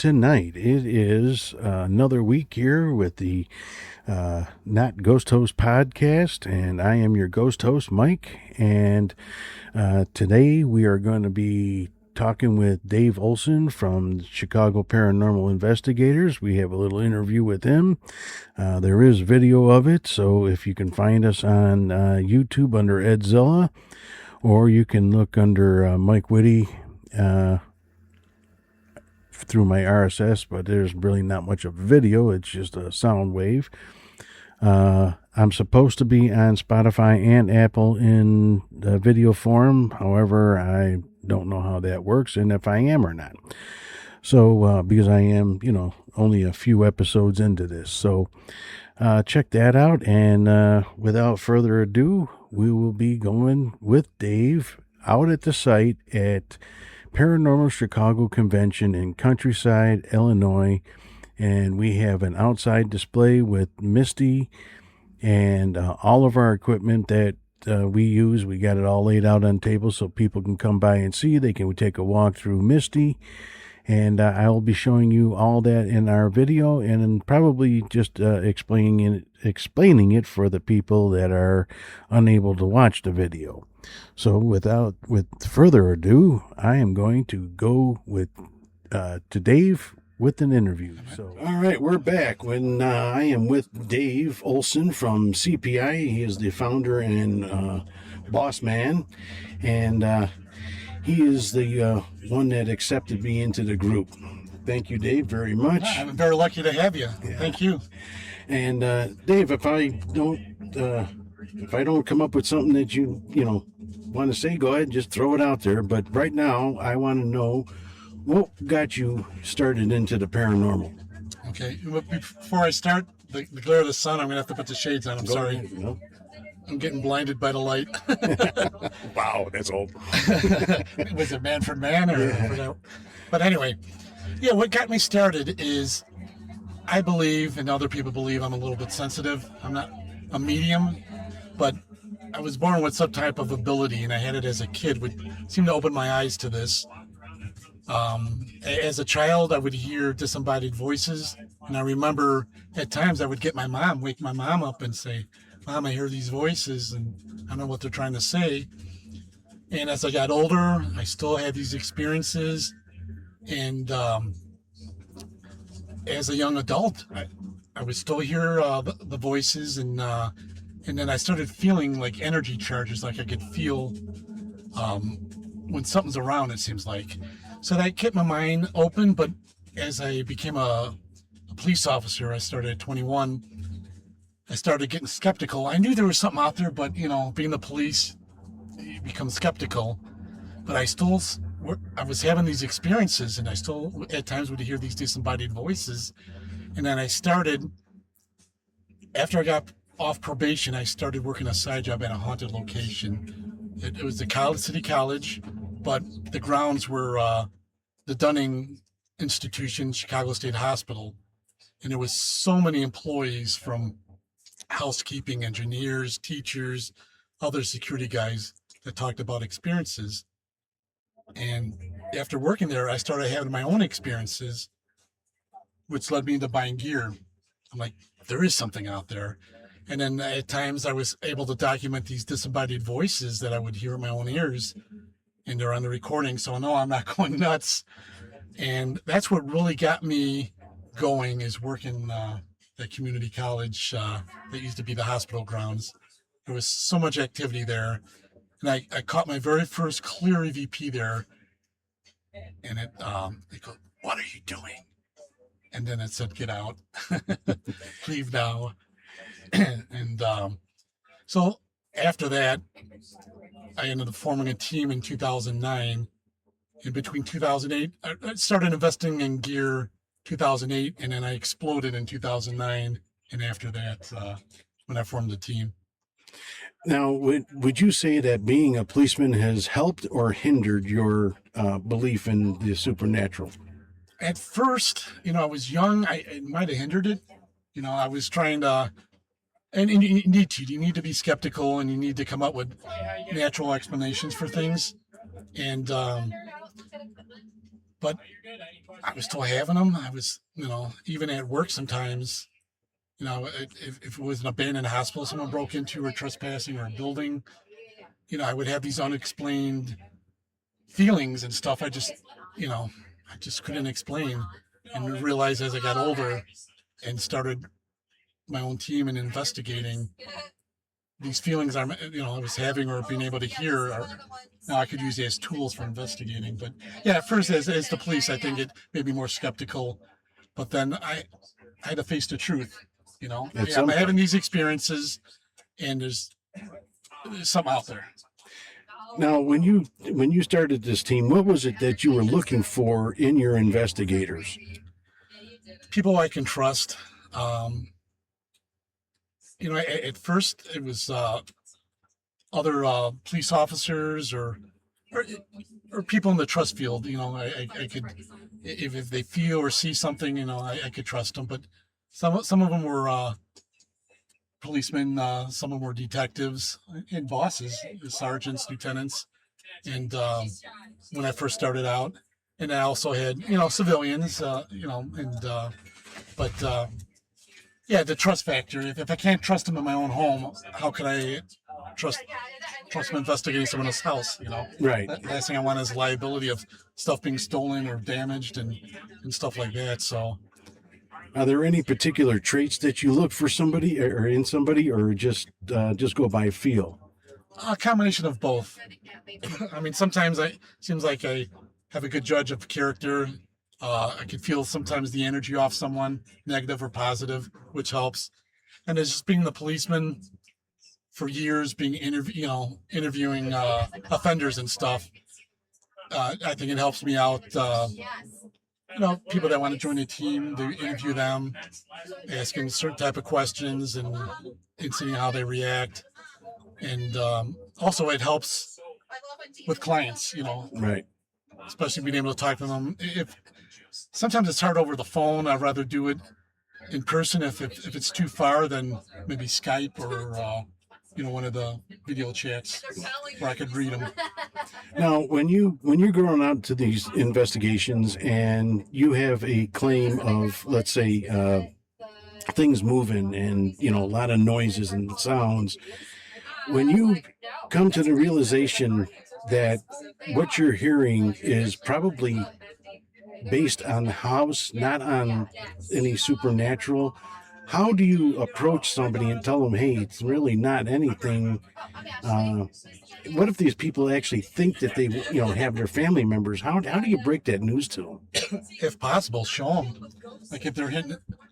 tonight. It is another week here with the Not Ghost Host podcast, and I am your ghost host, Mike. And today we are going to be talking with Dave Olson from the Chicago Paranormal Investigators. We have a little interview with him. There is video of it, so if you can find us on YouTube under Edzilla, or you can look under Mike Whitty through my RSS, but there's really not much of video. It's just a sound wave. I'm supposed to be on Spotify and Apple in video form. However, I don't know how that works and if I am or not. So, because I am, only a few episodes into this. So, check that out. And without further ado, we will be going with Dave out at the site at Paranormal Chicago Convention in Countryside, Illinois. And we have an outside display with Misty and all of our equipment that we use. We got it all laid out on tables so people can come by and see. They can take a walk through Misty. And I will be showing you all that in our video, and probably just explaining it for the people that are unable to watch the video. So with further ado, I am going to go to Dave with an interview. So, all right, we're back. I am with Dave Olson from C.P.I. He is the founder and boss man, and he is the one that accepted me into the group. Thank you, Dave, very much. I'm very lucky to have you. Yeah. Thank you. And Dave, if I don't come up with something that you want to say, go ahead and just throw it out there. But right now, I want to know what got you started into the paranormal. Okay. Before I start, the glare of the sun, I'm going to have to put the shades on. I'm sorry. Ahead, I'm getting blinded by the light. Wow, that's old. Was it Man for Man? But anyway, yeah, what got me started is I believe, and other people believe, I'm a little bit sensitive. I'm not a medium, but I was born with some type of ability, and I had it as a kid. Would seem to open my eyes to this. As a child, I would hear disembodied voices, and I remember at times I would wake my mom up and say, "Mom, I hear these voices, and I don't know what they're trying to say." And as I got older, I still had these experiences, and as a young adult, I would still hear the voices, and then I started feeling like energy charges, like I could feel when something's around, it seems like. So that kept my mind open, but as I became a police officer, I started at 21, I started getting skeptical. I knew there was something out there, but, being the police, you become skeptical. But I was having these experiences, and I still at times would hear these disembodied voices. And then after I got off probation, I started working a side job at a haunted location. It was the City College, but the grounds were the Dunning Institution, Chicago State Hospital. And there was so many employees from housekeeping, engineers, teachers, other security guys that talked about experiences. And after working there, I started having my own experiences, which led me into buying gear. I'm like, there is something out there. And then at times I was able to document these disembodied voices that I would hear in my own ears, and they're on the recording, so no, I'm not going nuts. And that's what really got me going, is working at community college that used to be the hospital grounds. There was so much activity there, and I caught my very first clear EVP there, and they go, "What are you doing?" And then it said, "Get out, leave now." And so after that, I ended up forming a team in 2009. In between 2008, I started investing in gear 2008, and then I exploded in 2009. And after that, when I formed the team. Now, would you say that being a policeman has helped or hindered your belief in the supernatural? At first, I was young. It might have hindered it. I was trying to, and you need to be skeptical, and you need to come up with natural explanations for things. And but I was still having them. I was, even at work sometimes, if it was an abandoned hospital someone broke into or trespassing or a building, I would have these unexplained feelings and stuff. I just couldn't explain, and realized as I got older and started my own team and investigating, these feelings I was having or being able to hear now I could use as tools for investigating. But yeah, at first as the police, I think it made me more skeptical. But then I had to face the truth. I'm having these experiences, and there's something out there. Now, when you started this team, what was it that you were looking for in your investigators? People I can trust. At first it was other police officers or people in the trust field. I could, if they feel or see something, I could trust them. But some of them were policemen, some of them were detectives and bosses, sergeants, lieutenants. And when I first started out, and I also had civilians, yeah, the trust factor. If I can't trust them in my own home, how could I trust them investigating someone else's house? Right. Last thing I want is liability of stuff being stolen or damaged and stuff like that. So, are there any particular traits that you look for somebody or in somebody, or just go by feel? A combination of both. I mean, sometimes it seems like I have a good judge of character. I can feel sometimes the energy off someone, negative or positive, which helps. And it's just being the policeman for years, being interviewing offenders and stuff. I think it helps me out. People that want to join a team, to interview them, asking certain type of questions and seeing how they react. And also it helps with clients, Right. Especially being able to talk to them. Sometimes it's hard over the phone. I'd rather do it in person. If it's too far, then maybe Skype or one of the video chats where I could read them. Now, when you're going out to these investigations and you have a claim of, let's say, things moving and a lot of noises and sounds, when you come to the realization that what you're hearing is probably based on the house, not on any supernatural, how do you approach somebody and tell them, hey, it's really not anything? What if these people actually think that they have their family members? How do you break that news to them? If possible, show them. Like if they're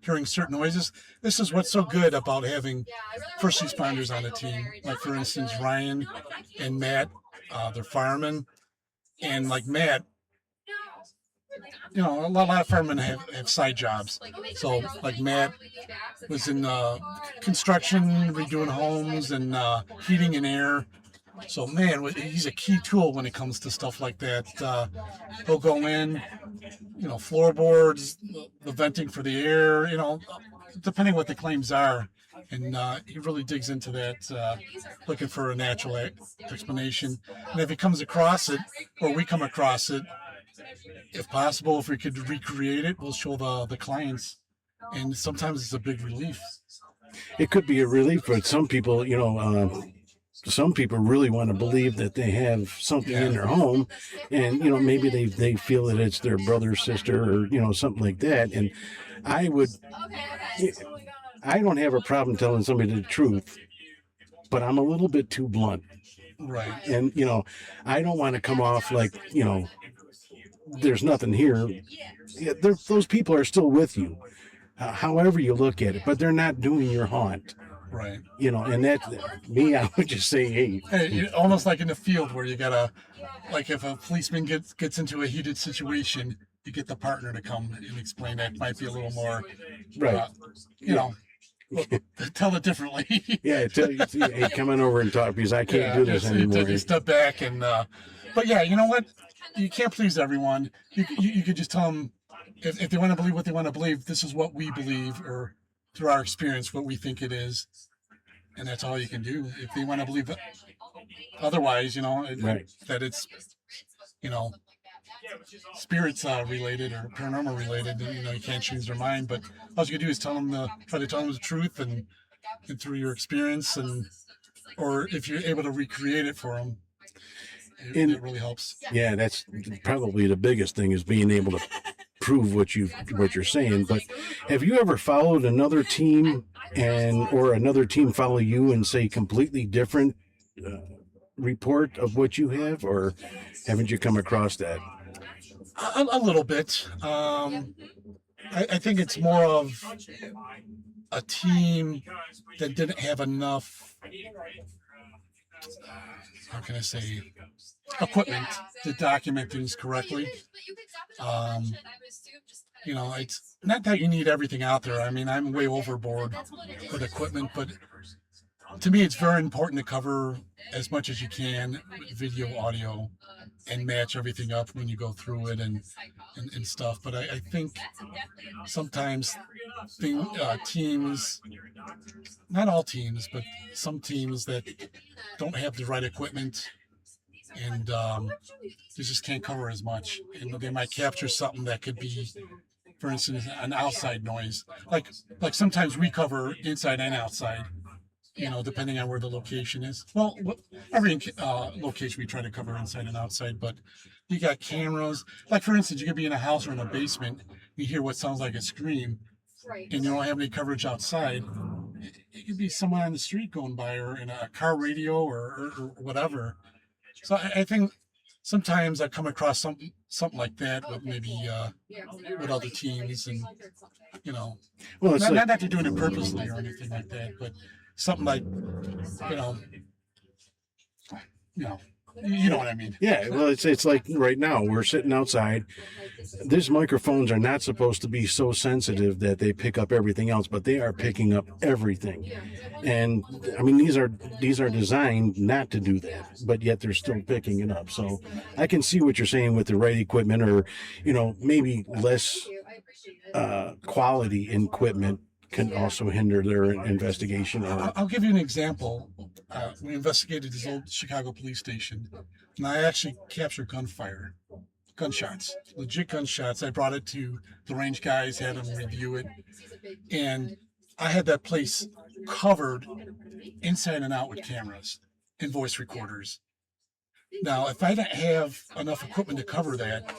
hearing certain noises, this is what's so good about having first responders on the team. Like for instance, Ryan and Matt, they're firemen, and like Matt, a lot of firemen have side jobs. So like Matt was in construction, redoing homes and heating and air. So man, he's a key tool when it comes to stuff like that. He'll go in, floorboards, the venting for the air, depending what the claims are. And he really digs into that, looking for a natural explanation. And if he comes across it, or we come across it, if possible, if we could recreate it, we'll show the clients. And sometimes it's a big relief. It could be a relief, but some people, some people really want to believe that they have something in their home, and maybe they feel that it's their brother, sister, or something like that. And I don't have a problem telling somebody the truth, but I'm a little bit too blunt. Right. And I don't want to come off like there's nothing here. Yeah, those people are still with you, however you look at it, but they're not doing your haunt. Right. And that, me, I would just say, hey. Almost like in the field where you gotta, like if a policeman gets into a heated situation, you get the partner to come and explain that. Might be a little more, right. Tell it differently. Yeah, tell you, hey, come on over and talk because I can't do this anymore. You step back and, but yeah, you know what? You can't please everyone. You could just tell them if they want to believe what they want to believe. This is what we believe, or through our experience, what we think it is, and that's all you can do. If they want to believe it, otherwise, right. that it's, spirits related or paranormal related, you can't change their mind. But all you can do is try to tell them the truth, and through your experience, or if you're able to recreate it for them, it really helps. Yeah, that's probably the biggest thing, is being able to prove what you're saying. But have you ever followed another team or another team follow you and say completely different report of what you have, or haven't you come across that? A little bit. I think it's more of a team that didn't have enough, how can I say, equipment to document things correctly. It's not that you need everything out there. I mean, I'm way overboard with equipment, but to me, it's very important to cover as much as you can, video, audio, and match everything up when you go through it and stuff. But I think sometimes teams, not all teams, but some teams that don't have the right equipment, and they just can't cover as much. And they might capture something that could be, for instance, an outside noise. Like sometimes we cover inside and outside, depending on where the location is. Well, every location we try to cover inside and outside, but you got cameras. Like, for instance, you could be in a house or in a basement, you hear what sounds like a scream, and you don't have any coverage outside. It could be someone on the street going by, or in a car radio, or whatever. So I think sometimes I come across something like that with maybe with other teams, and well, it's not that they're doing it purposely or anything like that, but something like you know what I mean. Yeah, well, it's like right now we're sitting outside. These microphones are not supposed to be so sensitive that they pick up everything else, but they are picking up everything. And I mean, these are designed not to do that, but yet they're still picking it up. So I can see what you're saying with the right equipment, or maybe less quality equipment can also hinder their investigation. I'll give you an example. We investigated this old Chicago police station, and I actually captured gunshots, legit gunshots. I brought it to the range guys, had them review it, and I had that place covered inside and out with cameras and voice recorders. Now, if I didn't have enough equipment to cover that,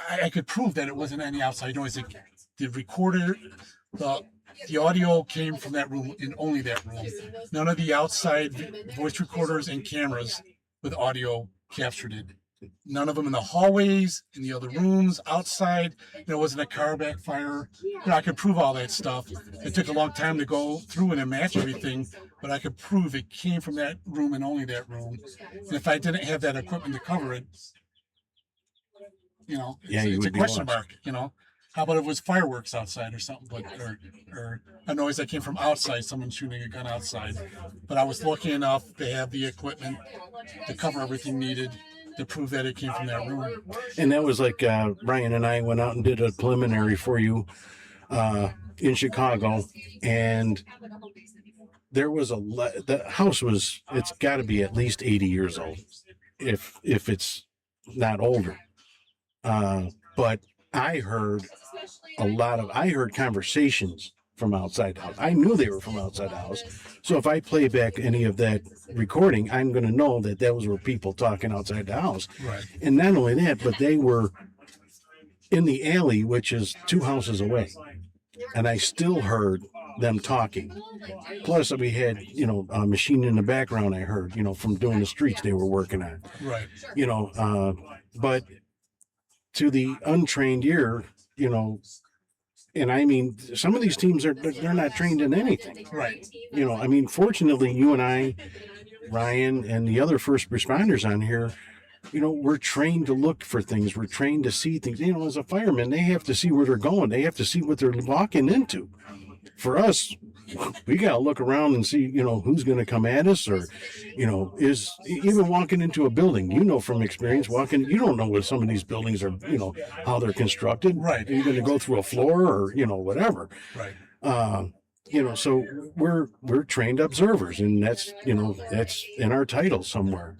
I could prove that it wasn't any outside noise. The recorder, the audio came from that room and only that room. None of the outside voice recorders and cameras with audio captured it. None of them in the hallways, in the other rooms, outside. There wasn't a car backfire. I could prove all that stuff. It took a long time to go through and match everything, but I could prove it came from that room and only that room. And if I didn't have that equipment to cover it, it's a question mark. How about if it was fireworks outside or something, or a noise that came from outside, someone shooting a gun outside? But I was lucky enough to have the equipment to cover everything needed to prove that it came from that room. And that was like Brian and I went out and did a preliminary for you in Chicago, and there was the house it's got to be at least 80 years old, if it's not older. But I heard conversations from outside the house. I knew they were from outside the house. So if I play back any of that recording, I'm going to know that those were people talking outside the house. Right. And not only that, but they were in the alley, which is 2 houses away. And I still heard them talking. Plus, we had, a machine in the background I heard, from doing the streets they were working on. Right. But to the untrained ear, and I mean, some of these teams they're not trained in anything. Right. Fortunately, you and I, Ryan, and the other first responders on here, we're trained to look for things. We're trained to see things. As a fireman, they have to see where they're going. They have to see what they're walking into. For us, we got to look around and see, who's going to come at us, or, is even walking into a building, from experience you don't know what some of these buildings are, how they're constructed. Right. Are you going to go through a floor or, whatever. Right. So we're trained observers, and that's in our title somewhere.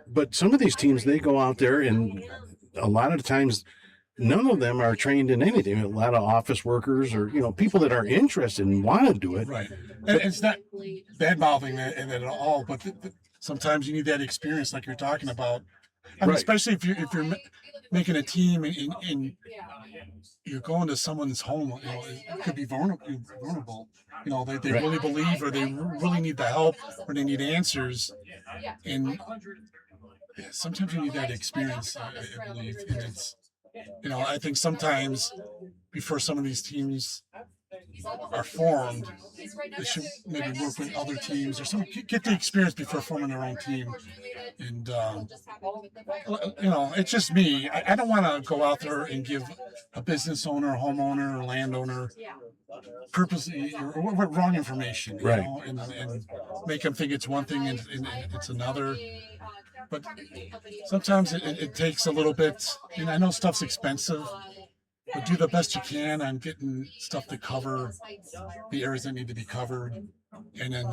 but some of these teams, they go out there, and a lot of the times, none of them are trained in anything. A lot of office workers, or people that are interested and want to do it. Right. And it's not bad mouthing it at all, but sometimes you need that experience, like you're talking about. I mean, Right. especially if you're making a team and you're going to someone's home, it could be vulnerable. They Right. really believe, or they really need the help, or they need answers. And sometimes you need that experience, I believe. And it's, I think sometimes before some of these teams are formed, they should maybe work with other teams or get the experience before forming their own team. And it's just me. I don't want to go out there and give a business owner, homeowner, or landowner purposely or wrong information, Right. and make them think it's one thing and it's another. But sometimes it takes a little bit, and I know stuff's expensive, but do the best you can on getting stuff to cover the areas that need to be covered. And then,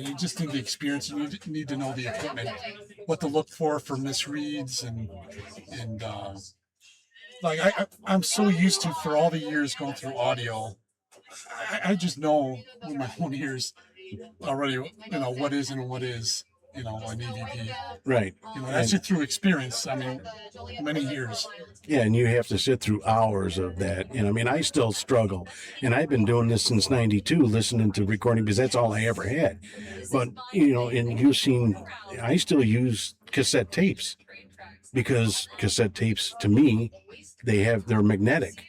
you just need the experience. You need to know the equipment, what to look for misreads, and I'm so used to, for all the years going through audio, I just know with my own ears already, what is and what is, an EVP. Right. That's just through experience. I mean, many years. Yeah, and you have to sit through hours of that. I still struggle. And I've been doing this since 92, listening to recording, because that's all I ever had. But, and you've seen, I still use cassette tapes, because cassette tapes, to me, they're magnetic.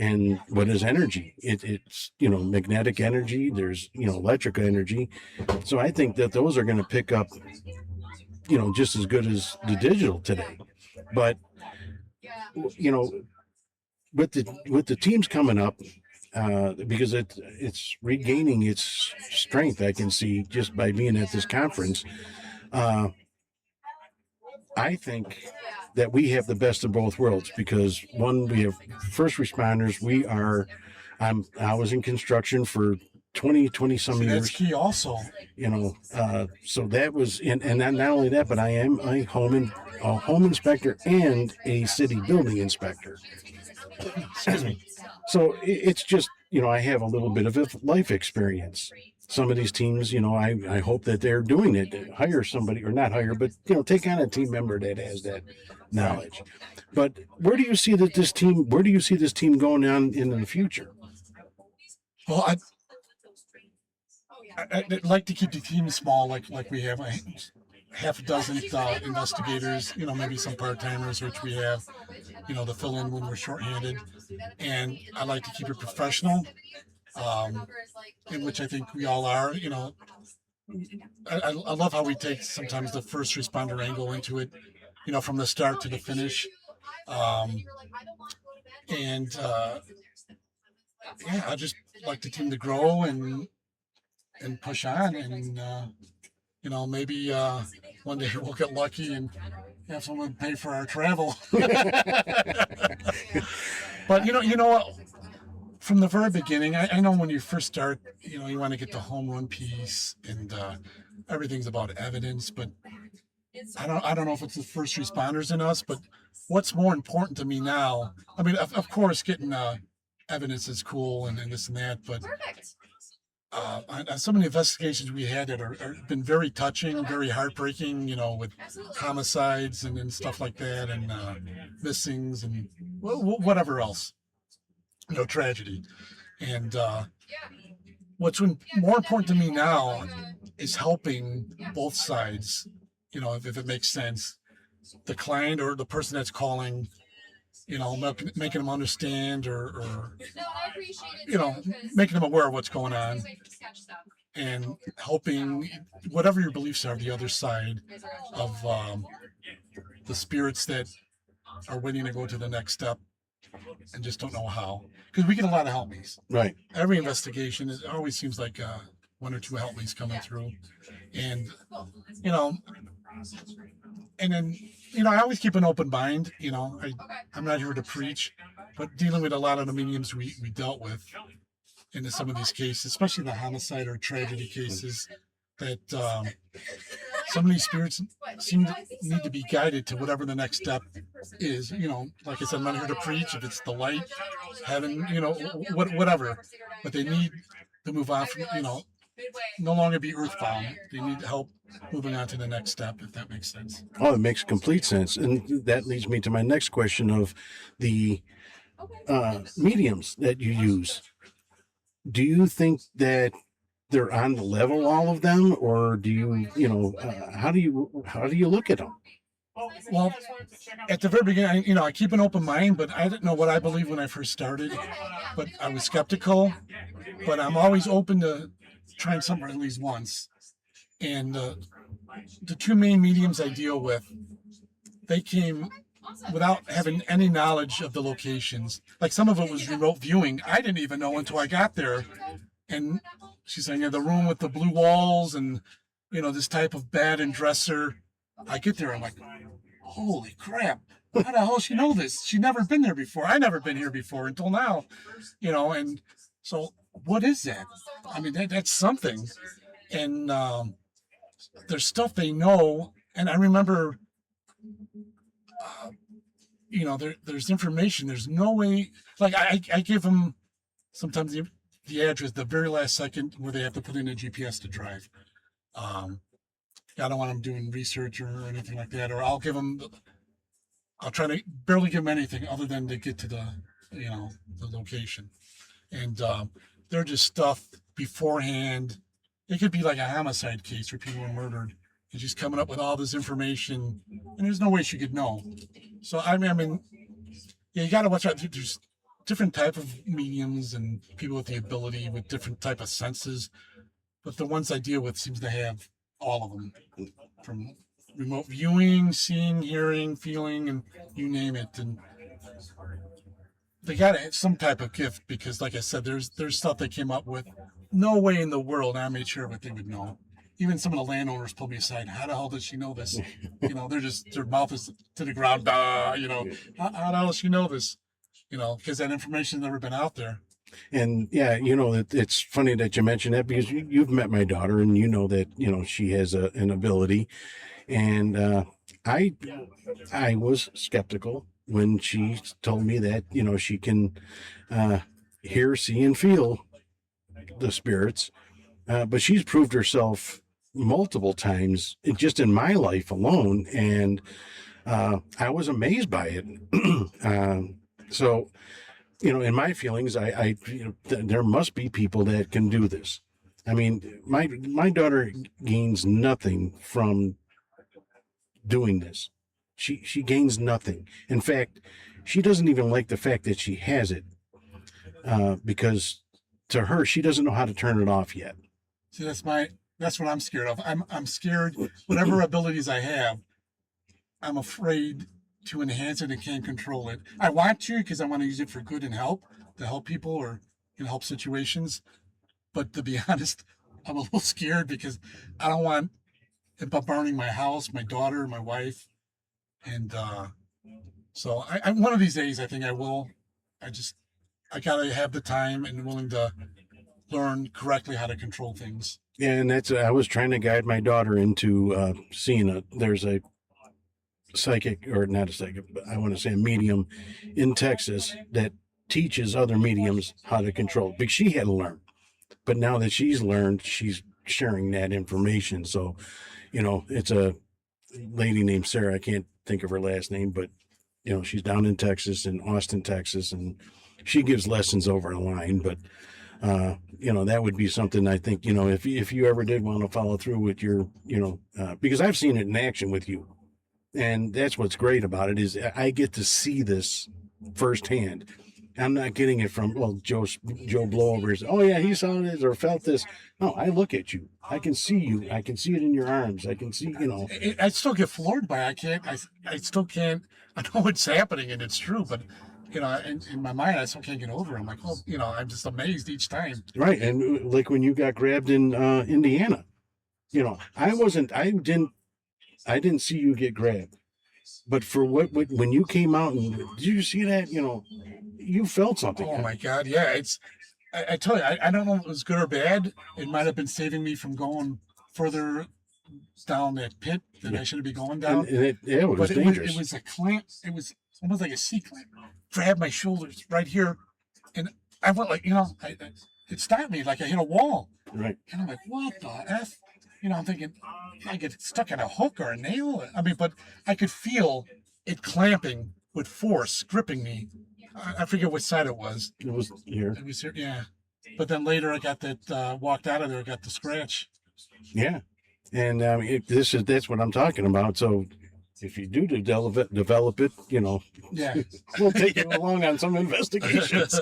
And what is energy? It's magnetic energy. There's electric energy. So I think that those are going to pick up just as good as the digital today. But with the teams coming up, because it's regaining its strength, I can see just by being at this conference. I think that we have the best of both worlds, because one, we have first responders. I was in construction for 20 some years. That's key also. So that was, and not only that, but I am a home inspector and a city building inspector. Excuse me. So it's just, I have a little bit of a life experience. Some of these teams, I hope that they're doing it. Hire somebody, or not hire, but take on a team member that has that knowledge. But where do you see this team going on in the future? Well, I'd like to keep the team small, like we have half a dozen investigators, maybe some part-timers, which we have, to fill in when we're shorthanded. And I like to keep it professional, in which I think we all are. I love how we take sometimes the first responder angle into it, from the start to the finish. I just like the team to grow and push on, and maybe one day we'll get lucky and have someone pay for our travel. But you know what? From the very beginning, I know when you first start, you want to get the home run piece, and everything's about evidence. But I don't know if it's the first responders in us, but what's more important to me now? I mean, of course, getting evidence is cool and this and that, but on some of the investigations we had that are been very touching, very heartbreaking, with homicides and stuff like that, and missings and whatever else, tragedy. And what's more important to me now is helping both sides, if it makes sense, the client or the person that's calling, making them understand, or making them aware of what's going on, and helping whatever your beliefs are, the other side of the spirits that are waiting to go to the next step and just don't know how. Because we get a lot of help me's. Right. Every investigation, it always seems like one or two help me's coming through. And, and then, I always keep an open mind. I'm not here to preach, but dealing with a lot of the mediums we dealt with in some of these cases, especially the homicide or tragedy cases, that some of these spirits seem to need to be guided to whatever the next step is. You know, like I said, I'm not here to preach. If it's the light, heaven, you know, whatever. But they need to move on from, you know, no longer be earthbound. They need help moving on to the next step, if that makes sense. Oh, it makes complete sense. And that leads me to my next question of the mediums that you use. Do you think that they're on the level, all of them, or do you, how do you look at them? Well, at the very beginning, you know, I keep an open mind, but I didn't know what I believed when I first started. But I was skeptical, but I'm always open to trying something at least once. And the two main mediums I deal with, they came without having any knowledge of the locations. Like some of it was remote viewing. I didn't even know until I got there. And she's saying, yeah, the room with the blue walls and, you know, this type of bed and dresser. I get there, I'm like, holy crap. How the hell does she know this? She'd never been there before. I never been here before until now, you know, and so what is that? I mean, that's something. And there's stuff they know. And I remember, you know, there's information. There's no way, like I give them sometimes the address the very last second where they have to put in a GPS to drive. I don't want them doing research or anything like that, or I'll try to barely give them anything other than to get to the location. And they're just stuff beforehand. It could be like a homicide case where people were murdered. And she's coming up with all this information, and there's no way she could know. So I mean, yeah, you got to watch out. There's different type of mediums and people with the ability with different type of senses, but the ones I deal with seems to have all of them, from remote viewing, seeing, hearing, feeling, and you name it. And they got to have some type of gift because, like I said, there's stuff they came up with. No way in the world I made sure what they would know. Even some of the landowners pulled me aside. How the hell does she know this? You know, their mouth is to the ground. You know, how the hell does she know this? You know, because that information's never been out there. And yeah, you know, it's funny that you mentioned that because you've met my daughter and you know that, you know, she has an ability. And I was skeptical when she told me that, you know, she can hear, see, and feel the spirits. But she's proved herself multiple times just in my life alone. And I was amazed by it. So, you know, in my feelings, there must be people that can do this. I mean, my daughter gains nothing from doing this. She gains nothing. In fact, she doesn't even like the fact that she has it, because to her, she doesn't know how to turn it off yet. See, that's what I'm scared of. I'm scared. Whatever abilities I have, I'm afraid to enhance it and can't control it. I want to because I want to use it for good and to help people or in help situations. But to be honest, I'm a little scared because I don't want it bombarding my house, my daughter, my wife. And so I one of these days, I think I will. I got to have the time and willing to learn correctly how to control things. Yeah, and I was trying to guide my daughter into seeing there's a psychic, or not a psychic, but I want to say a medium in Texas that teaches other mediums how to control, because she had to learn. But now that she's learned, she's sharing that information. So, you know, it's a lady named Sarah. I can't think of her last name, but, you know, she's down in Texas, in Austin, Texas, and she gives lessons over the line. But, you know, that would be something I think, you know, if you ever did want to follow through with your, you know, because I've seen it in action with you. And that's what's great about it is I get to see this firsthand. I'm not getting it from, well, Joe Blowover. Oh, yeah, he saw this or felt this. No, I look at you. I can see you. I can see it in your arms. I can see, you know. I still get floored by it. I still can't. I know it's happening and it's true, but, you know, in my mind, I still can't get over it. I'm like, oh, you know, I'm just amazed each time. Right. And like when you got grabbed in Indiana, you know, I didn't see you get grabbed. But for when you came out and did you see that? You know, you felt something. Oh my God, yeah. I tell you, I don't know if it was good or bad. It might have been saving me from going further down that pit that I shouldn't be going down. And it was But dangerous. it was a clamp. It was almost like a C clamp. Grabbed my shoulders right here, and I went like, it stopped me like I hit a wall. Right. And I'm like, what the F? I'm thinking, I get stuck in a hook or a nail. I mean, but I could feel it clamping with force, gripping me. I forget which side it was. It was here. It was here, yeah. But then later I got that, walked out of there, got the scratch. Yeah. And that's what I'm talking about. So if you do develop it, Yeah. we'll take you along on some investigations.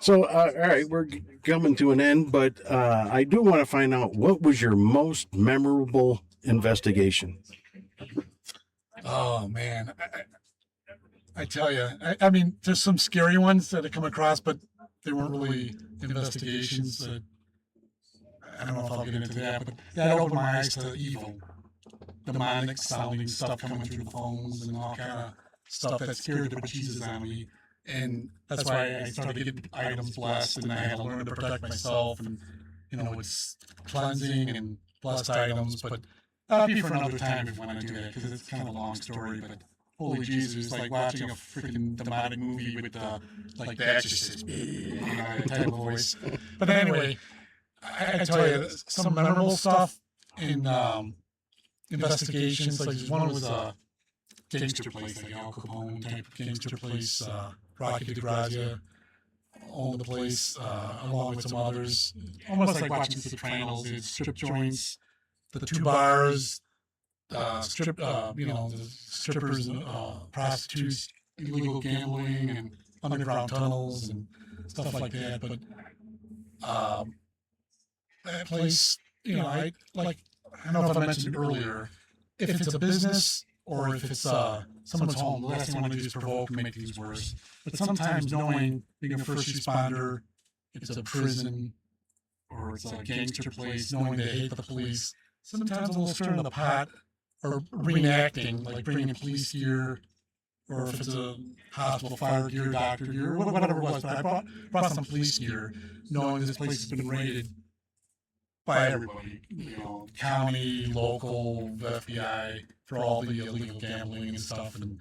So, all right, we're coming to an end, but I do want to find out, what was your most memorable investigation? Oh, man. I tell you, I mean, there's some scary ones that I come across, but they weren't really investigations. I don't know if I'll get into that, but that opened my eyes to evil. Demonic sounding stuff coming through the phones and all kind of stuff that scared the bejesus out of me. And that's why I started getting items blessed, and I had to learn to protect myself. And, it's cleansing and blessed items. But that'll be for another time if you want to do that, because it's kind of a long story. But holy Jesus, it's like watching a freaking demonic movie with, like The Exorcist, type of voice. But anyway, I tell you, some memorable stuff in investigations. Like one was a gangster place, like Al Capone type of gangster place. Rocky DeGrazia owned the place, along with some others. Almost like watching The Sopranos. The strip joints, the two bars, the strippers, prostitutes, illegal gambling, and underground tunnels and stuff like that. But that place, I don't know if I mentioned earlier, if it's a business or if it's someone's home, the last thing I want to do is provoke and make things worse. But sometimes knowing, being a first responder, if it's a prison or it's a gangster place, knowing they hate the police, sometimes a little stir in the pot, or reenacting, like bringing police gear, or if it's a hospital fire gear, doctor gear, whatever it was. But I brought some police gear, knowing this place has been raided by everybody, county, local, the FBI, for all the illegal gambling and stuff. And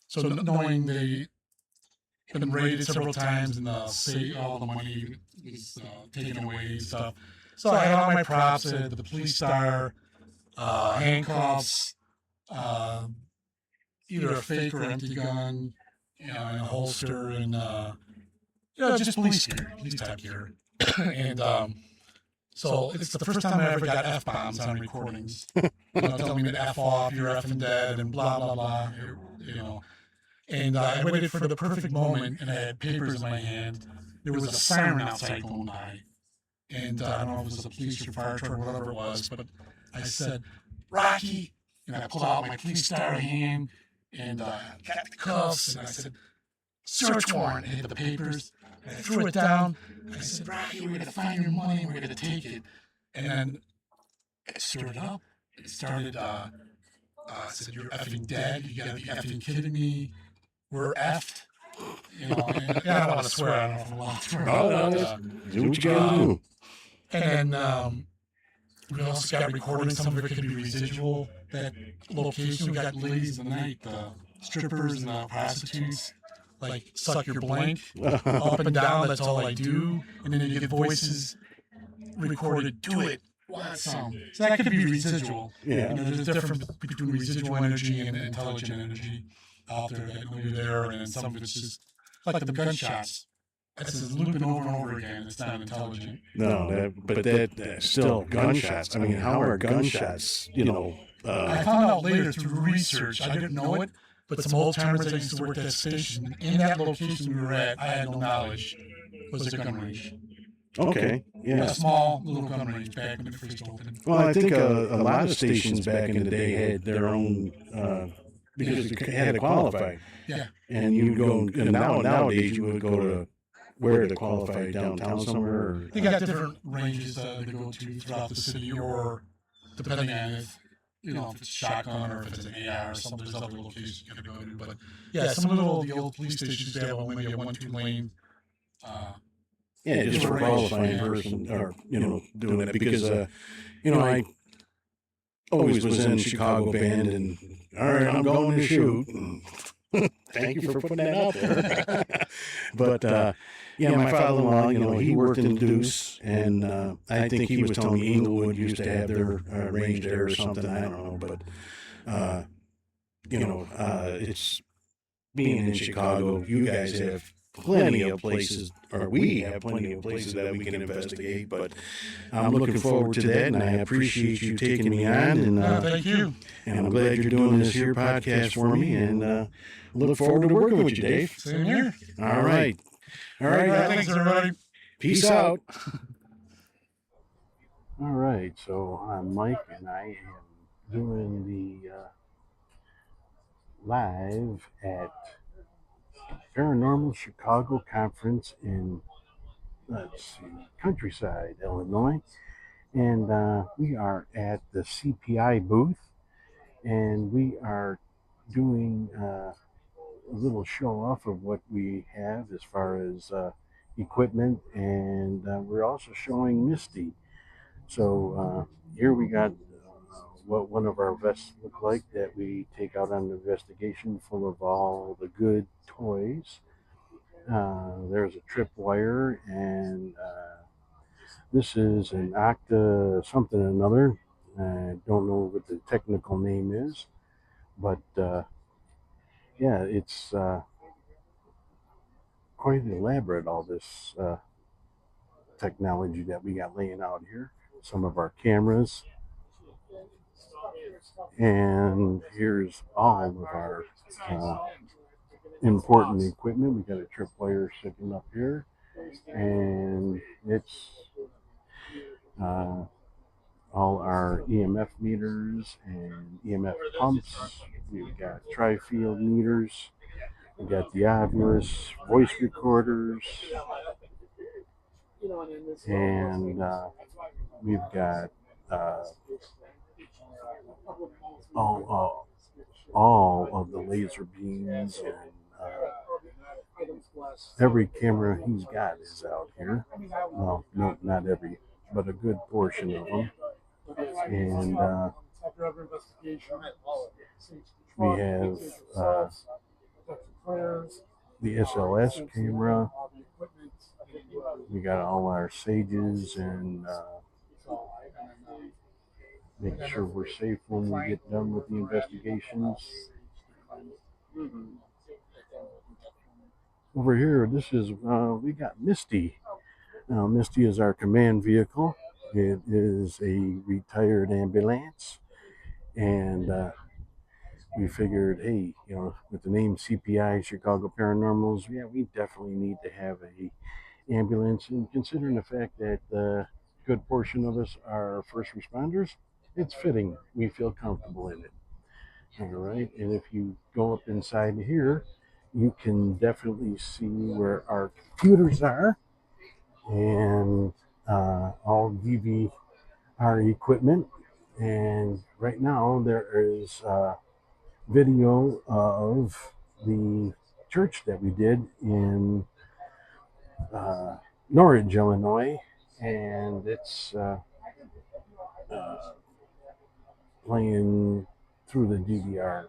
so knowing they've been raided several times and all the money was taken away and stuff. So I had all my props, I had the police star, handcuffs, either a fake or empty gun, in a holster, and just police gear, police type gear. And so it's the first time I ever got F-bombs on recordings. Telling me to F off, you're effing dead, and blah, blah, blah, And I waited for the perfect moment, and I had papers in my hand. There was a siren outside going by. And I don't know if it was a police or fire truck or whatever it was, but I said, Rocky, and I pulled out my police star hand, and got the cuffs, and I said, search warrant. I hit the papers. I threw it down. I said, Rocky, we're going to find your money. We're going to take it. And then it stirred up. It started, I said, you're effing dead. You got to be effing kidding me. We're effed. And I don't want to swear. I don't know if I'm allowed to swear. Do what you got to do. And then we also got recordings. Some of it could be residual. That location, we got ladies of the night, the strippers and the prostitutes. Like, suck your blank, up and down, that's all I do. And then you get voices recorded, do it, want some. So that could be residual. Yeah. There's a difference between residual energy and intelligent energy out there that know you're there, and some of it's just like the gunshots. It's just looping over and over again. It's not intelligent. No, but that's still gunshots. I mean, how are gunshots, I found out later through research, I didn't know it, but some old timers that used to work that station, in that location we were at, I had no knowledge, was a gun range. Okay, yeah. A small little gun range back when it first opened. Well, I think a lot of stations back in the day had their own, because you had to qualify. Yeah. And you go, and nowadays you would go to where to qualify, downtown somewhere? Or, they got different ranges to go to throughout the city, or depending on if it's shotgun or if it's an AR or something, there's other locations you gotta go to. But yeah, some of the old police stations, they have maybe a 1-2 lane. Yeah, just for qualifying person, or doing it because always was in Chicago band, and all right, I'm going to shoot. Thank you for putting that out there. But yeah, my father-in-law, he worked in Deuce, and I think he was telling me Inglewood used to have their range there or something. I don't know, but it's being in Chicago. You guys have plenty of places, or we have plenty of places that we can investigate. But I'm looking forward to that, and I appreciate you taking me on. And Thank you. And I'm glad you're doing this here podcast for me, and look forward to working with you, Dave. Same here. All right. All right. Thanks, everybody. Peace out. All right. So I'm Mike, and I am doing the live at Paranormal Chicago Conference in, Countryside, Illinois. And we are at the C.P.I booth, and we are doing a little show off of what we have as far as equipment, and we're also showing Misty. So here we got what one of our vests look like that we take out on an investigation, full of all the good toys. There's a tripwire, and this is an Octa something or another. I don't know what the technical name is, but yeah, it's quite elaborate, all this technology that we got laying out here. Some of our cameras, and here's all of our uh, important equipment. We got a tripwire sitting up here, and it's uh, all our EMF meters and EMF pumps. We've got tri-field meters. We got the obvious voice recorders, and we've got all of the laser beams, and every camera he's got is out here. Well, no, not every, but a good portion of them. And we have the SLS camera. We got all our sages, and make sure we're safe when we get done with the investigations. Over here, this is we got Misty. Now, Misty is our command vehicle. It is a retired ambulance, and we figured, hey, with the name C.P.I. Chicago Paranormals, yeah, we definitely need to have a ambulance. And considering the fact that a good portion of us are first responders, it's fitting. We feel comfortable in it. All right, and if you go up inside here, you can definitely see where our computers are, and all DVR equipment. And right now there is video of the church that we did in Norridge, Illinois, and it's playing through the DVR.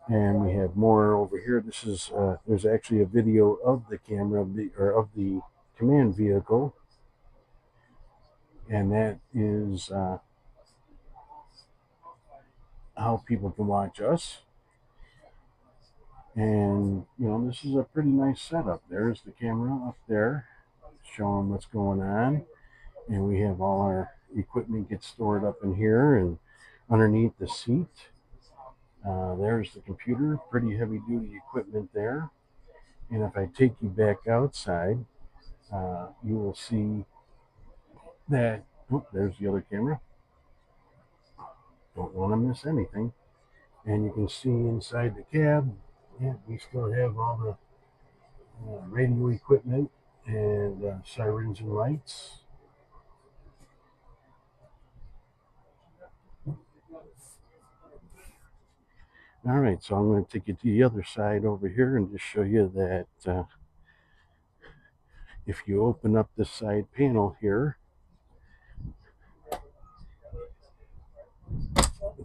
And we have more over here. This is there's actually a video of the camera of the command vehicle, and that is how people can watch us. And this is a pretty nice setup. There's the camera up there showing what's going on, and we have all our equipment gets stored up in here and underneath the seat. There's the computer, pretty heavy duty equipment there. And if I take you back outside, you will see that, there's the other camera. Don't want to miss anything. And you can see inside the cab, yeah, we still have all the radio equipment and sirens and lights. All right, so I'm going to take you to the other side over here and just show you that if you open up this side panel here,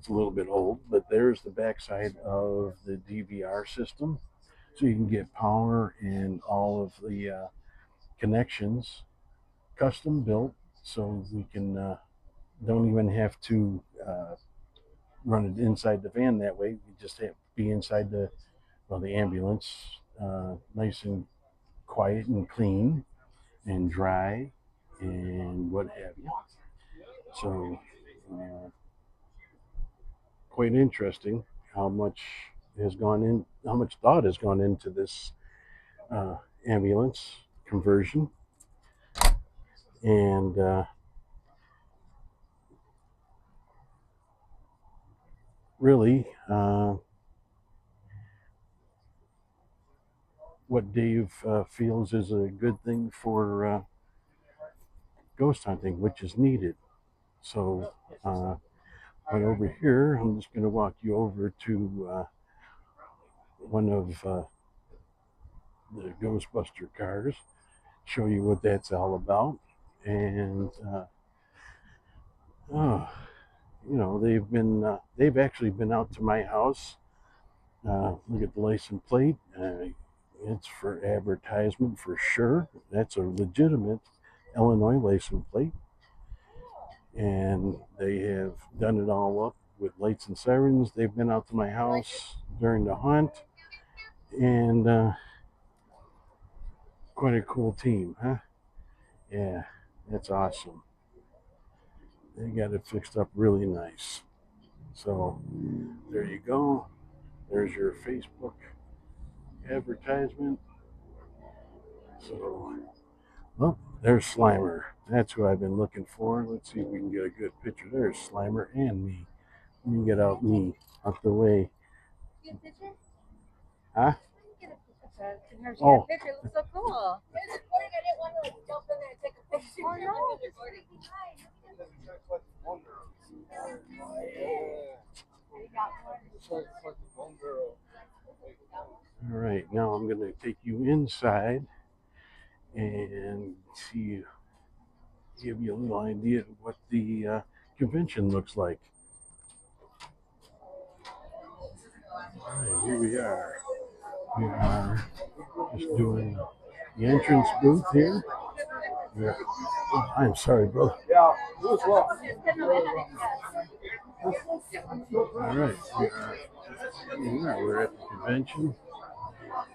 it's a little bit old, but there's the backside of the DVR system. So you can get power and all of the connections custom built, so we can don't even have to run it inside the van that way. We just have to be inside the ambulance, nice and quiet and clean and dry and what have you. So quite interesting how much how much thought has gone into this ambulance conversion, and really, what Dave feels is a good thing for ghost hunting, which is needed. So, right over here, I'm just going to walk you over to one of the Ghostbuster cars, show you what that's all about, and oh, they've actually been out to my house. Look at the license plate. It's for advertisement for sure. That's a legitimate Illinois license plate. And they have done it all up with lights and sirens. They've been out to my house during the hunt. And quite a cool team, huh? Yeah, that's awesome. They got it fixed up really nice. So there you go. There's your Facebook advertisement. So, well, there's Slimer. That's who I've been looking for. Let's see if we can get a good picture. There's Slimer and me. Let me get out me out the way. Huh? Oh. It looks so cool. I didn't want to jump in there and take a picture. Oh, no. All right, now I'm going to take you inside and give you a little idea of what the convention looks like. All right, here we are. We are just doing the entrance booth here. Oh, I'm sorry, brother. Yeah, you as well. All right, we're at the convention.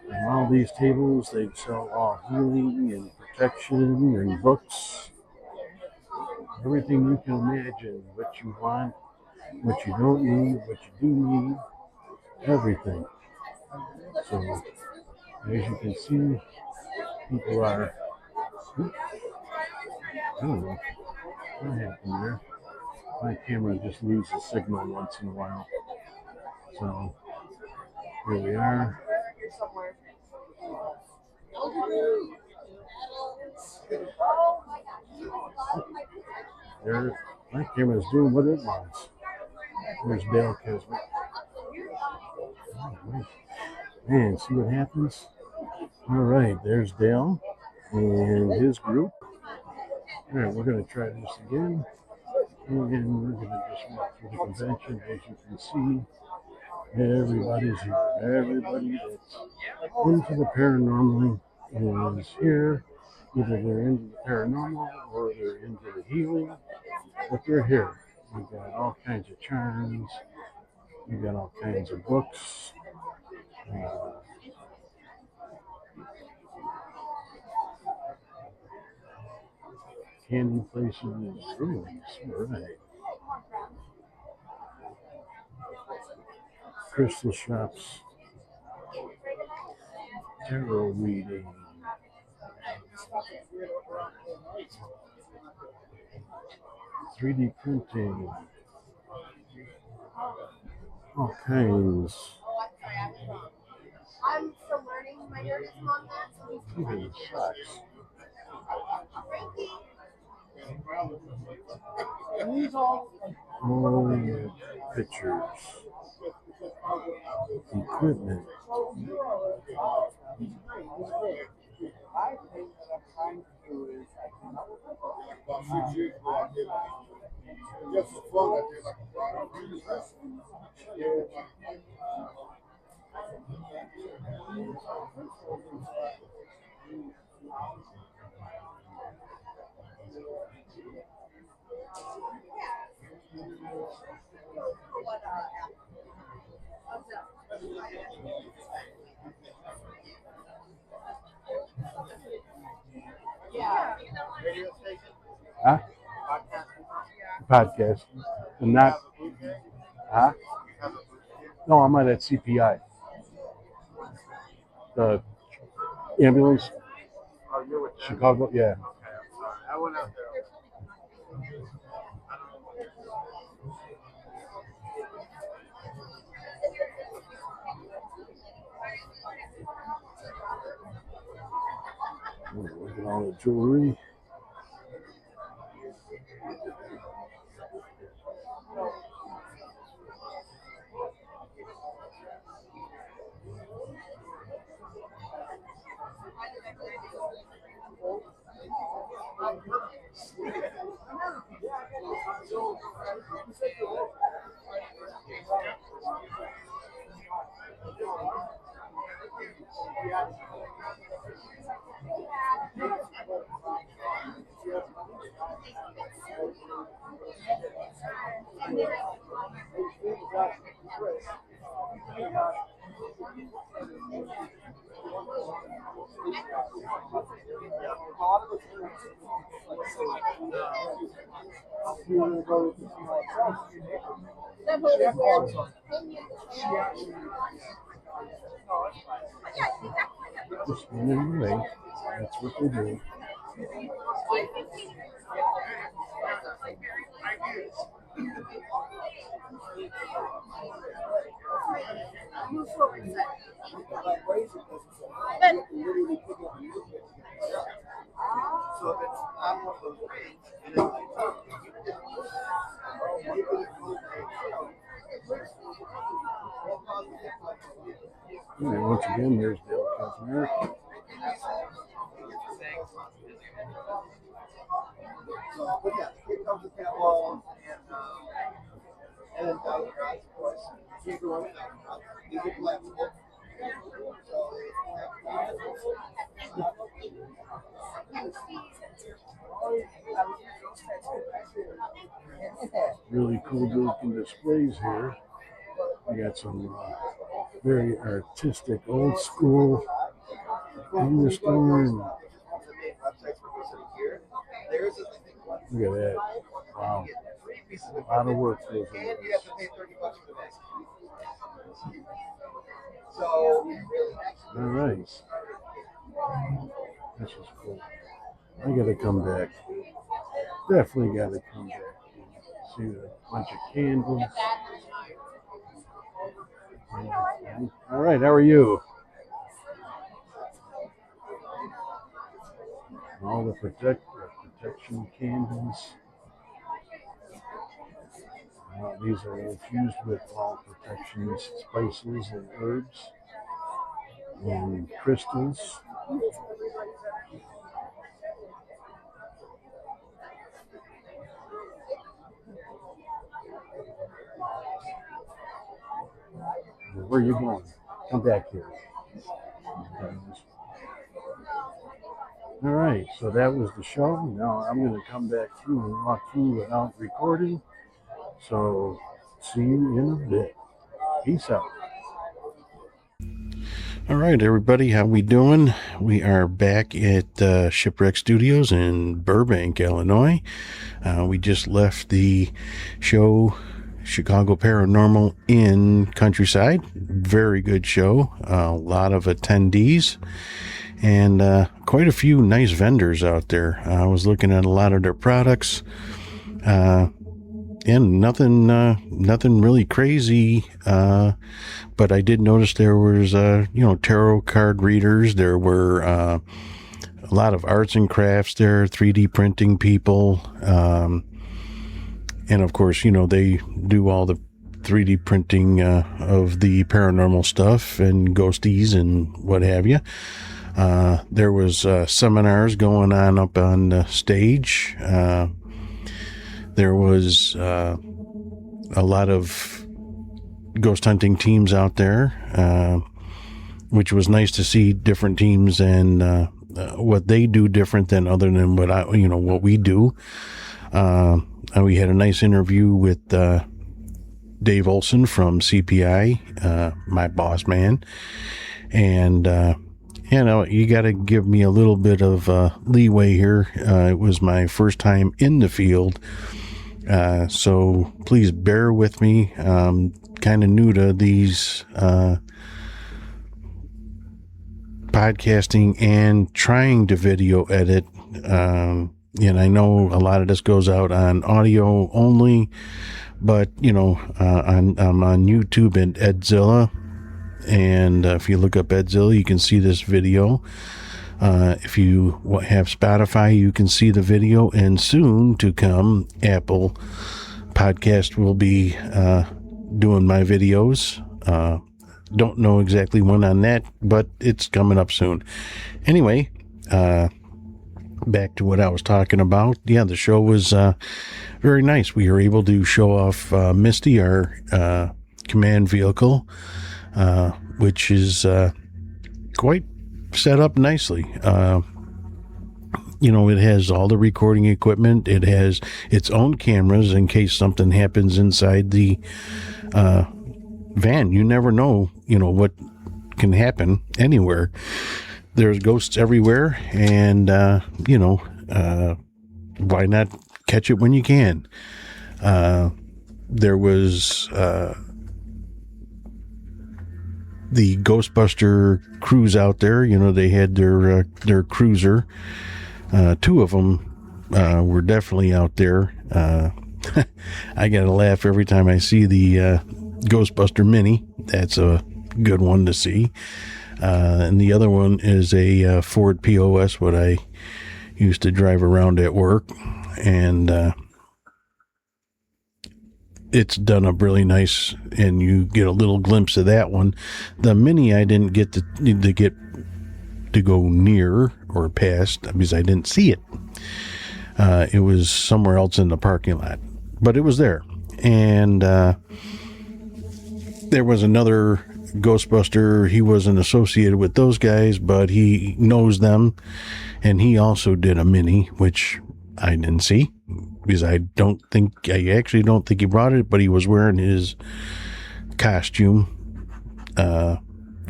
And all these tables, they sell all healing and protection and books. Everything you can imagine, what you want, what you don't need, what you do need, everything. So, as you can see, people are, I don't know what happened there. My camera just loses signal once in a while. So, here we are. There, my camera's doing what it wants. There's Dale Keswick. Man, see what happens? All right, there's Dale and his group. All right, we're going to try this again. And we're going to just walk through the convention. As you can see, everybody's here. Everybody that's into the paranormal is here. Either they're into the paranormal or they're into the healing, but they're here. We've got all kinds of charms. We've got all kinds of books. Candy places. Ooh, all right. Crystal shops. Tarot reading. 3D printing. All kinds. I'm still learning my nerdism on that. Even socks. Oh, pictures. Equipment. Huh? Podcast. And not, huh? No, I'm at C.P.I. The ambulance, Chicago, yeah. Look at all the jewelry. Just one in the way. That's what they do. All right, once again, there's Dale Cosmere. Really cool looking displays here. We got some very artistic, old school in the store. Look at that. Wow. A lot of work goes into this. All right. This is cool. I gotta come back. Definitely gotta come back. See a bunch of candles. All right, how are you? All the protection candles. These are infused with all protections, spices, and herbs, and crystals. Where are you going? Come back here. All right, so that was the show. Now I'm going to come back through and walk through without recording. So see you in a bit. Peace out. All right, everybody, how we doing? We are back at Shipwreck Studios in Burbank, Illinois. We just left the show Chicago Paranormal in Countryside. Very good show. A lot of attendees and quite a few nice vendors out there. I was looking at a lot of their products. And nothing really crazy. But I did notice there was, tarot card readers. There were a lot of arts and crafts there, 3D printing people. And of course, they do all the 3D printing of the paranormal stuff and ghosties and what have you. There was seminars going on up on the stage. there was a lot of ghost hunting teams out there, which was nice to see different teams and what they do different than other than what we do. We had a nice interview with Dave Olson from C.P.I, my boss man, and you got to give me a little bit of leeway here. It was my first time in the field, so please bear with me. Kind of new to these podcasting and trying to video edit. And I know a lot of this goes out on audio only, but I'm on YouTube and Edzilla. And if you look up Edzilla, you can see this video. If you have Spotify, you can see the video. And soon to come, Apple Podcast will be doing my videos. Don't know exactly when on that, but it's coming up soon. Anyway, back to what I was talking about. Yeah, the show was very nice. We were able to show off Misty, our command vehicle, which is quite set up nicely. It has all the recording equipment. It has its own cameras in case something happens inside the van. You never know, what can happen anywhere. There's ghosts everywhere, and, why not catch it when you can? There was the Ghostbuster crews out there. They had their cruiser. Two of them were definitely out there. I gotta laugh every time I see the Ghostbuster Mini. That's a good one to see. And the other one is a Ford POS, what I used to drive around at work. And it's done up really nice, and you get a little glimpse of that one. The Mini I didn't get to go near or past because I didn't see it. It was somewhere else in the parking lot, but it was there. And there was another Ghostbuster. He wasn't associated with those guys, but he knows them, and he also did a Mini, which I didn't see because I actually don't think he brought it, but he was wearing his costume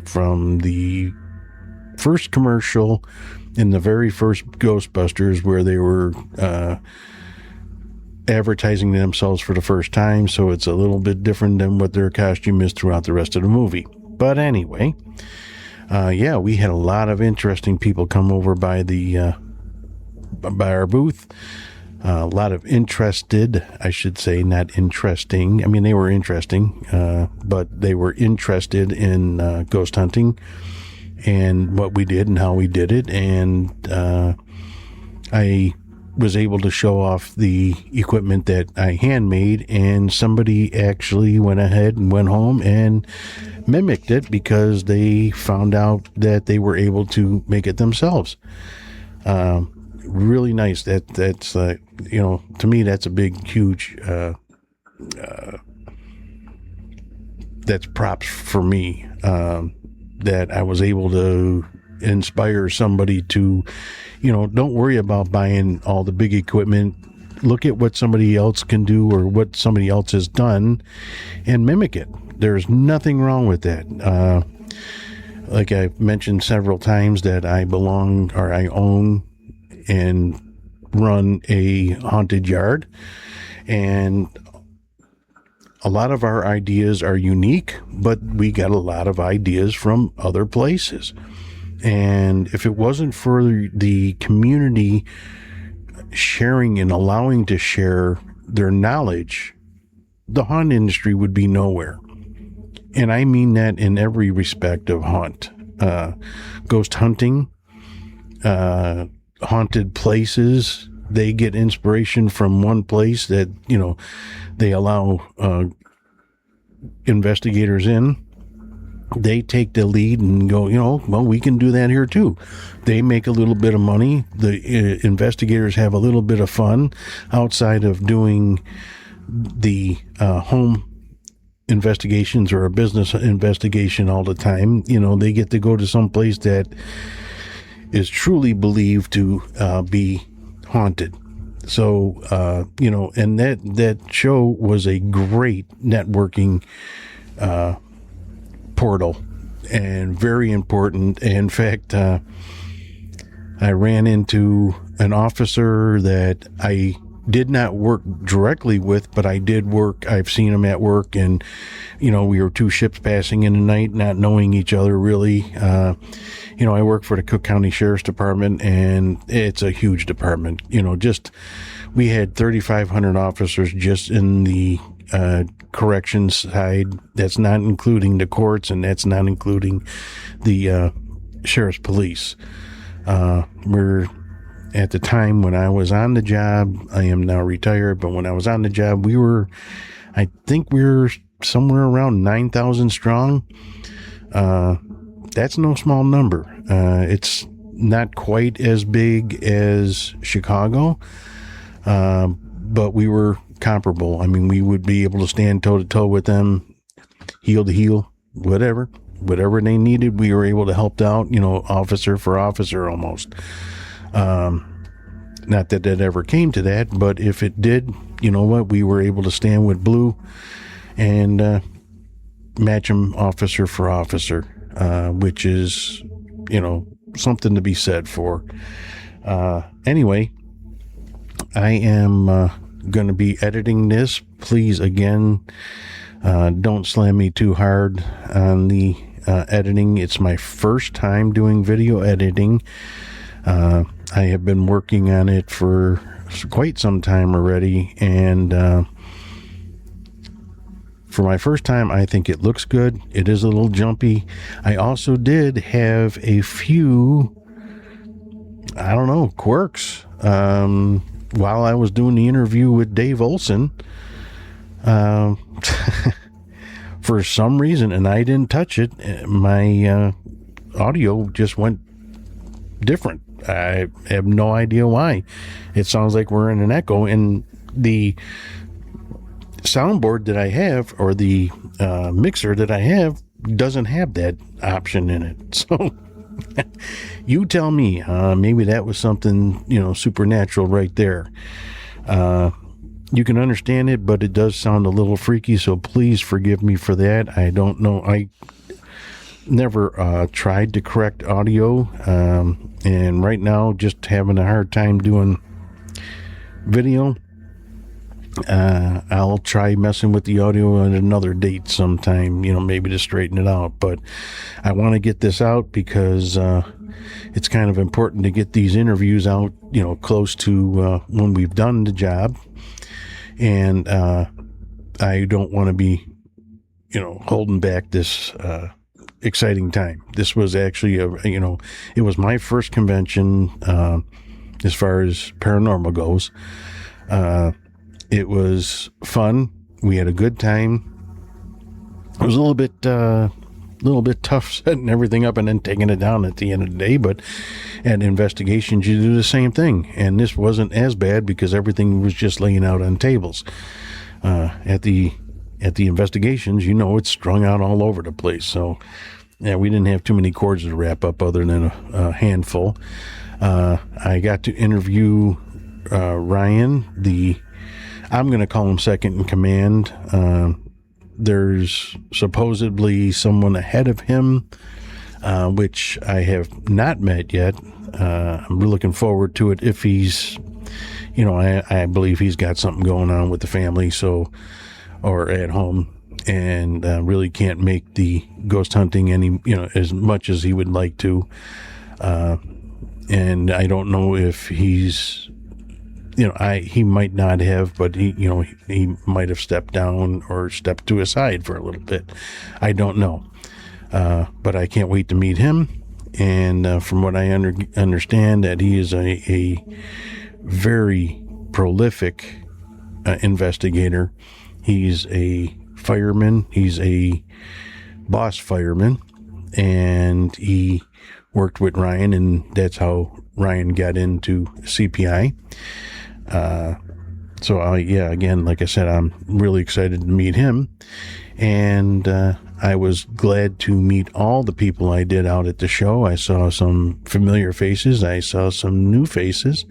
from the first commercial in the very first Ghostbusters, where they were advertising themselves for the first time. So it's a little bit different than what their costume is throughout the rest of the movie. But anyway, we had a lot of interesting people come over by our booth. A lot of interested, I should say, not interesting. I mean, they were interesting, but they were interested in ghost hunting and what we did and how we did it. And I was able to show off the equipment that I handmade, and somebody actually went ahead and went home and mimicked it because they found out that they were able to make it themselves. Really nice. That's to me, that's a big, huge, that's props for me, that I was able to inspire somebody to, don't worry about buying all the big equipment. Look at what somebody else can do or what somebody else has done and mimic it. There's nothing wrong with that. Like I've mentioned several times, that I own and run a haunted yard, and a lot of our ideas are unique, but we got a lot of ideas from other places. And if it wasn't for the community sharing and allowing to share their knowledge, the haunt industry would be nowhere. And I mean that in every respect of haunt. Ghost hunting, haunted places, they get inspiration from one place that, they allow investigators in. they take the lead and go, well, we can do that here too. They make a little bit of money. The investigators have a little bit of fun outside of doing the home investigations or a business investigation all the time. They get to go to some place that is truly believed to be haunted. So, and that show was a great networking portal and very important. In fact, I ran into an officer that I did not work directly with, but I've seen him at work, and, we were two ships passing in the night, not knowing each other really. I work for the Cook County Sheriff's Department, and it's a huge department. We had 3,500 officers just in the corrections side. That's not including the courts, and that's not including the sheriff's police. We're at the time when I was on the job, I am now retired, but when I was on the job, I think we were somewhere around 9,000 strong. That's no small number. It's not quite as big as Chicago, but we were comparable. I mean, we would be able to stand toe to toe with them, heel to heel, whatever they needed, we were able to help out, officer for officer almost. Not that ever came to that, but if it did, we were able to stand with blue and match them officer for officer, which is, something to be said for. Anyway, I am going to be editing this. Please, again, don't slam me too hard on the editing. It's my first time doing video editing. I have been working on it for quite some time already, and for my first time, I think it looks good. It is a little jumpy. I also did have a few, quirks while I was doing the interview with Dave Olson. For some reason, and I didn't touch it, my audio just went different. I have no idea why. It sounds like we're in an echo, and the soundboard that I have, or the mixer that I have, doesn't have that option in it. So you tell me, maybe that was something, supernatural right there. You can understand it, but it does sound a little freaky, so please forgive me for that. I don't know. I never tried to correct audio, and right now just having a hard time doing video. I'll try messing with the audio at another date sometime, maybe to straighten it out, but I want to get this out because it's kind of important to get these interviews out, close to when we've done the job, and I don't want to be holding back this exciting time. This was actually it was my first convention as far as paranormal goes. It was fun. We had a good time. It was a little bit tough setting everything up and then taking it down at the end of the day, but at investigations you do the same thing, and this wasn't as bad because everything was just laying out on tables. At the investigations, it's strung out all over the place. So yeah, we didn't have too many cords to wrap up other than a handful. I got to interview Ryan, I'm going to call him second in command. There's supposedly someone ahead of him, which I have not met yet. I'm really looking forward to it. If he's, I believe he's got something going on with the family, or at home, and really can't make the ghost hunting as much as he would like to. And I don't know if he's, he might not have, but he might have stepped down or stepped to his side for a little bit. I don't know. But I can't wait to meet him. And from what I understand, that he is a very prolific investigator. He's a fireman. He's a boss fireman, and he worked with Ryan, and that's how Ryan got into C.P.I. So, yeah, again, like I said, I'm really excited to meet him. And I was glad to meet all the people I did out at the show. I saw some familiar faces. I saw some new faces.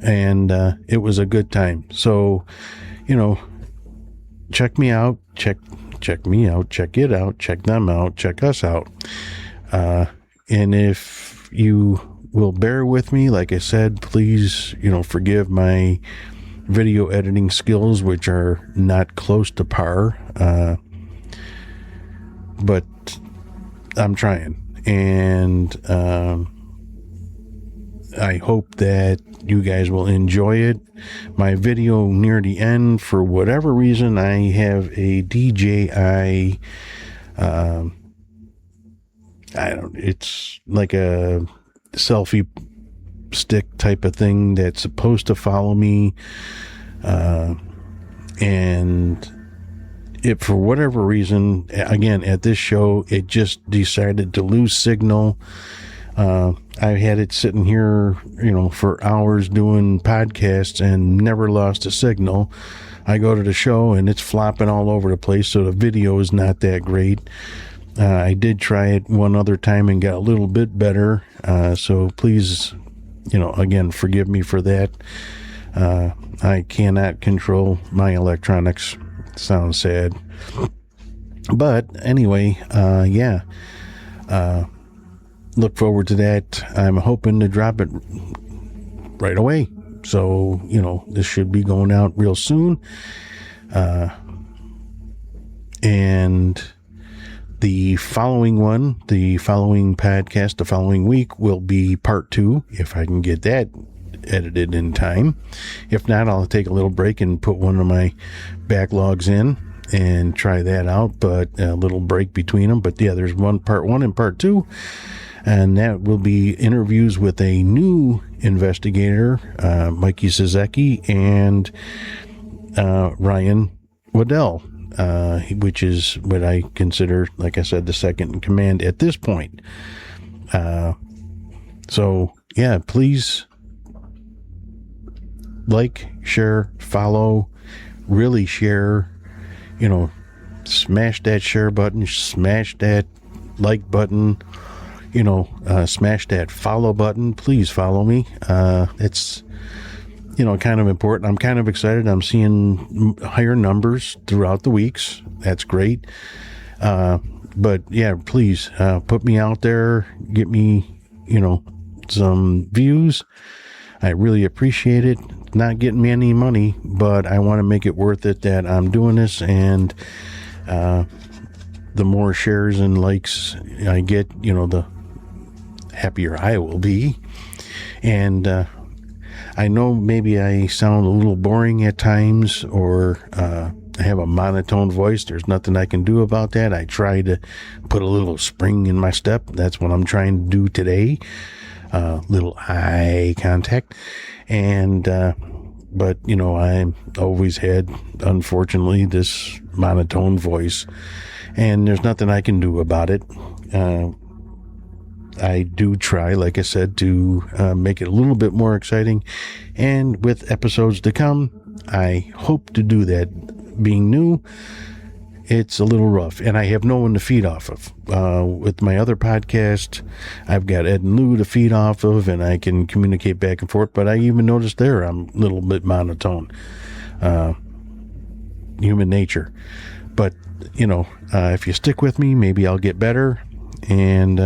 And it was a good time. So, check me out. Check me out. Check it out. Check them out. Check us out. And if you will bear with me, like I said, please, forgive my video editing skills, which are not close to par, but I'm trying, and I hope that you guys will enjoy it. My video near the end, for whatever reason, I have a DJI, it's like a selfie stick type of thing that's supposed to follow me, and it, for whatever reason, again, at this show, it just decided to lose signal. I had it sitting here, for hours doing podcasts and never lost a signal. I go to the show and it's flopping all over the place, so the video is not that great. I did try it one other time and got a little bit better, so please, again, forgive me for that. I cannot control my electronics. Sounds sad. But anyway, look forward to that. I'm hoping to drop it right away. So, this should be going out real soon. And the following podcast, the following week will be part 2, if I can get that edited in time. If not, I'll take a little break and put one of my backlogs in and try that out, but a little break between them. But yeah, there's part 1 and part 2, and that will be interviews with a new investigator, Mikey Suzeki, and Ryan Waddell, which is what I consider, like I said, the second in command at this point. So yeah, please like, share, follow, really share, smash that share button, smash that like button, smash that follow button. Please follow me. It's, kind of important. I'm kind of excited. I'm seeing higher numbers throughout the weeks. That's great. But yeah, please, put me out there, get me, some views. I really appreciate it. Not getting me any money, but I want to make it worth it that I'm doing this, and the more shares and likes I get, the happier I will be. And I know maybe I sound a little boring at times, or I have a monotone voice. There's nothing I can do about that. I try to put a little spring in my step. That's what I'm trying to do today. Little eye contact. And but I always had, unfortunately, this monotone voice, and there's nothing I can do about it. I do try, like I said, to make it a little bit more exciting, and with episodes to come, I hope to do that. Being new, it's a little rough, and I have no one to feed off of. With my other podcast, I've got Ed and Lou to feed off of, and I can communicate back and forth, but I even noticed there I'm a little bit monotone. Human nature. But, if you stick with me, maybe I'll get better, and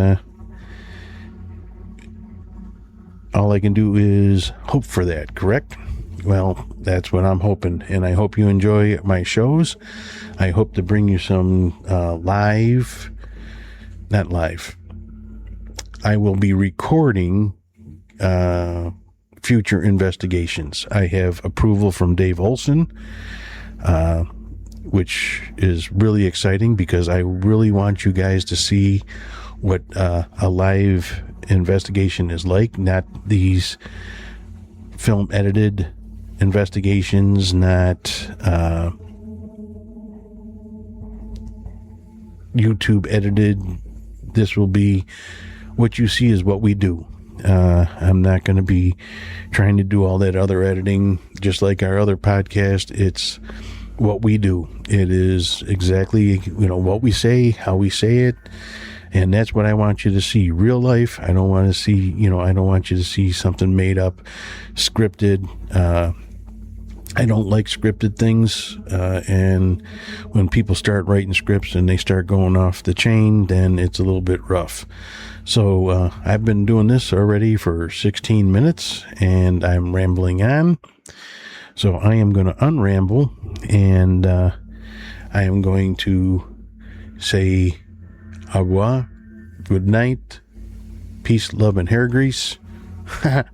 all I can do is hope for that, correct? Well, that's what I'm hoping, and I hope you enjoy my shows. I hope to bring you some not live. I will be recording future investigations. I have approval from Dave Olson, which is really exciting because I really want you guys to see what a live investigation is like, not these film edited investigations, not YouTube edited. This will be what you see is what we do. I'm not going to be trying to do all that other editing, just like our other podcast. It's what we do. It is exactly, what we say, how we say it. And that's what I want you to see. Real life. I don't want to see, I don't want you to see something made up, scripted. I don't like scripted things. And when people start writing scripts and they start going off the chain, then it's a little bit rough. So I've been doing this already for 16 minutes and I'm rambling on. So I am going to unramble and I am going to say au revoir, good night, peace, love, and hair grease. I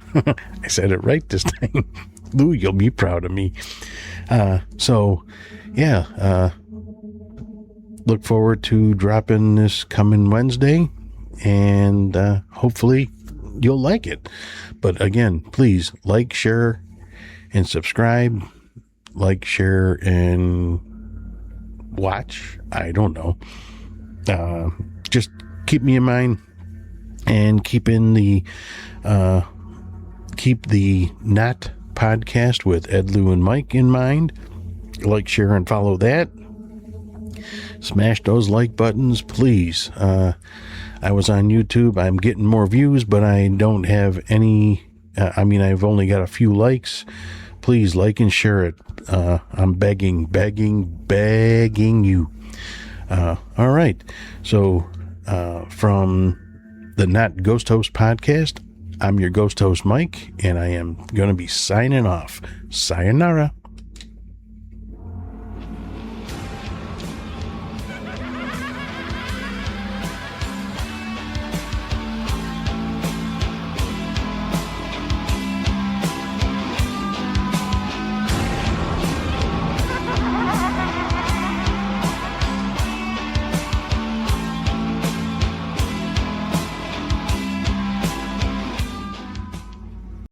said it right this time. Lou, you'll be proud of me. Look forward to dropping this coming Wednesday, and hopefully you'll like it. But again, please like, share, and subscribe. Like, share, and watch. I don't know. Just keep me in mind, and keep the Not podcast with Ed, Lou, and Mike in mind. Like, share, and follow that. Smash those like buttons, please. I was on YouTube. I'm getting more views, but I don't have any. I've only got a few likes. Please like and share it. I'm begging you. All right. So, from the Not Ghost Host podcast, I'm your ghost host, Mike, and I am going to be signing off. Sayonara.